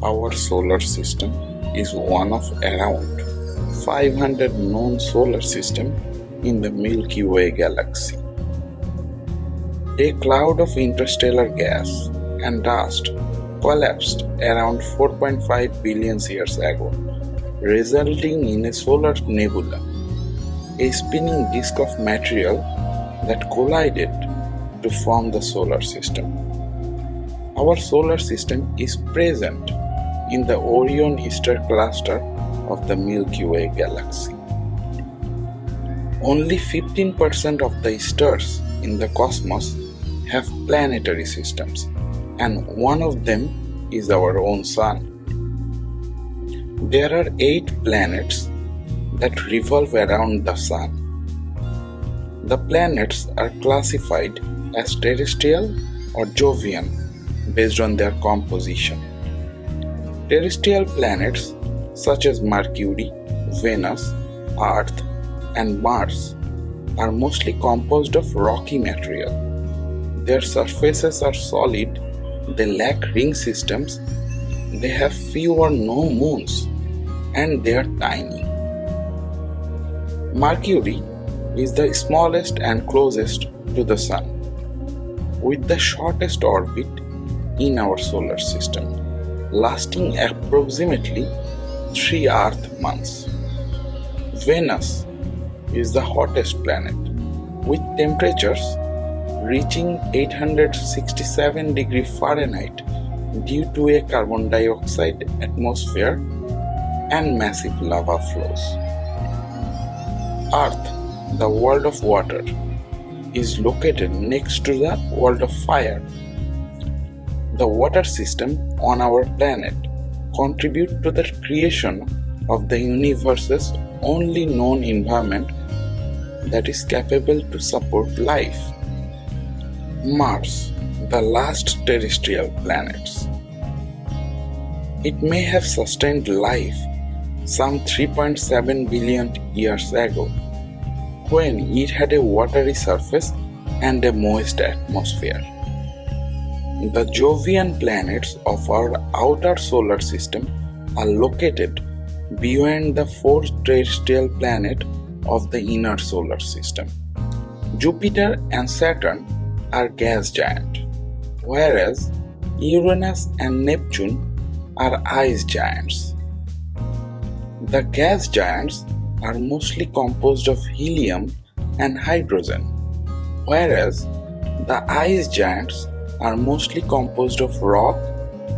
Our solar system is one of around 500 known solar systems in the Milky Way galaxy. A cloud of interstellar gas and dust collapsed around 4.5 billion years ago, resulting in a solar nebula, a spinning disk of material that collided to form the solar system. Our solar system is present in the Orion star cluster of the Milky Way galaxy. Only 15% of the stars in the cosmos have planetary systems, and one of them is our own Sun. There are 8 planets that revolve around the Sun. The planets are classified as terrestrial or Jovian based on their composition. Terrestrial planets such as Mercury, Venus, Earth, and Mars are mostly composed of rocky material. Their surfaces are solid, they lack ring systems, they have few or no moons, and they are tiny. Mercury is the smallest and closest to the Sun, with the shortest orbit in our solar system, lasting approximately 3 Earth months. Venus is the hottest planet, with temperatures reaching 867 degrees Fahrenheit due to a carbon dioxide atmosphere and massive lava flows. Earth, the world of water, is located next to the world of fire. The water system on our planet contributes to the creation of the universe's only known environment that is capable to support life. Mars, the last terrestrial planet. It may have sustained life some 3.7 billion years ago, when it had a watery surface and a moist atmosphere. The Jovian planets of our outer solar system are located beyond the 4 terrestrial planets of the inner solar system. Jupiter and Saturn are gas giants, whereas Uranus and Neptune are ice giants. The gas giants are mostly composed of helium and hydrogen, whereas the ice giants are mostly composed of rock,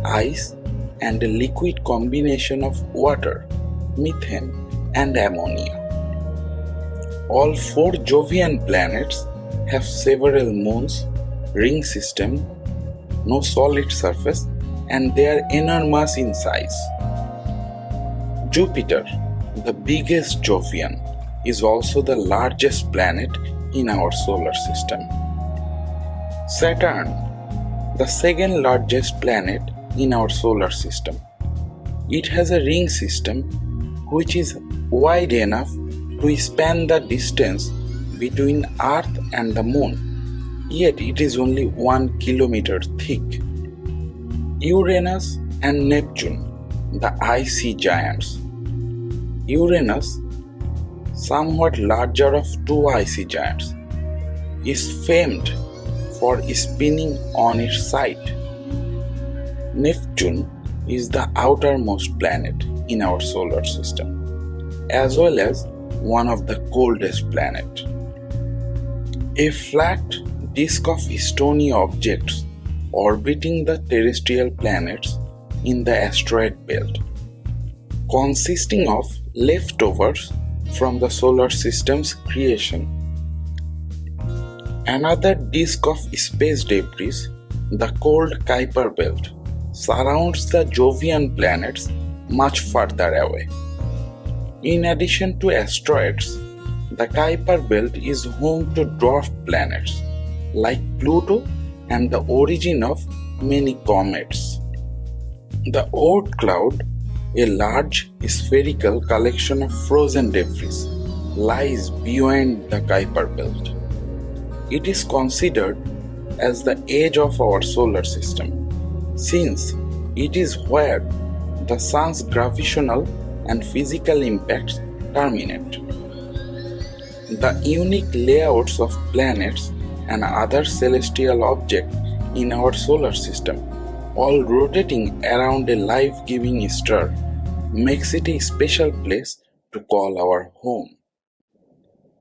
ice, and a liquid combination of water, methane, and ammonia. All 4 Jovian planets have several moons, ring system, no solid surface, and they are enormous in size. Jupiter, the biggest Jovian, is also the largest planet in our solar system. Saturn, the second largest planet in our solar system. It has a ring system which is wide enough to span the distance between Earth and the Moon, yet it is only 1 kilometer thick. Uranus and Neptune, the icy giants. Uranus, somewhat larger of 2 icy giants, is famed for spinning on its side. Neptune is the outermost planet in our solar system, as well as one of the coldest planets. A flat disk of stony objects orbiting the terrestrial planets in the asteroid belt, consisting of leftovers from the solar system's creation. Another disk of space debris, the cold Kuiper belt, surrounds the Jovian planets much further away. In addition to asteroids, the Kuiper belt is home to dwarf planets like Pluto and the origin of many comets. The Oort cloud, a large spherical collection of frozen debris, lies beyond the Kuiper belt. It is considered as the edge of our solar system, since it is where the sun's gravitational and physical impacts terminate. The unique layouts of planets and other celestial objects in our solar system, all rotating around a life-giving star, makes it a special place to call our home.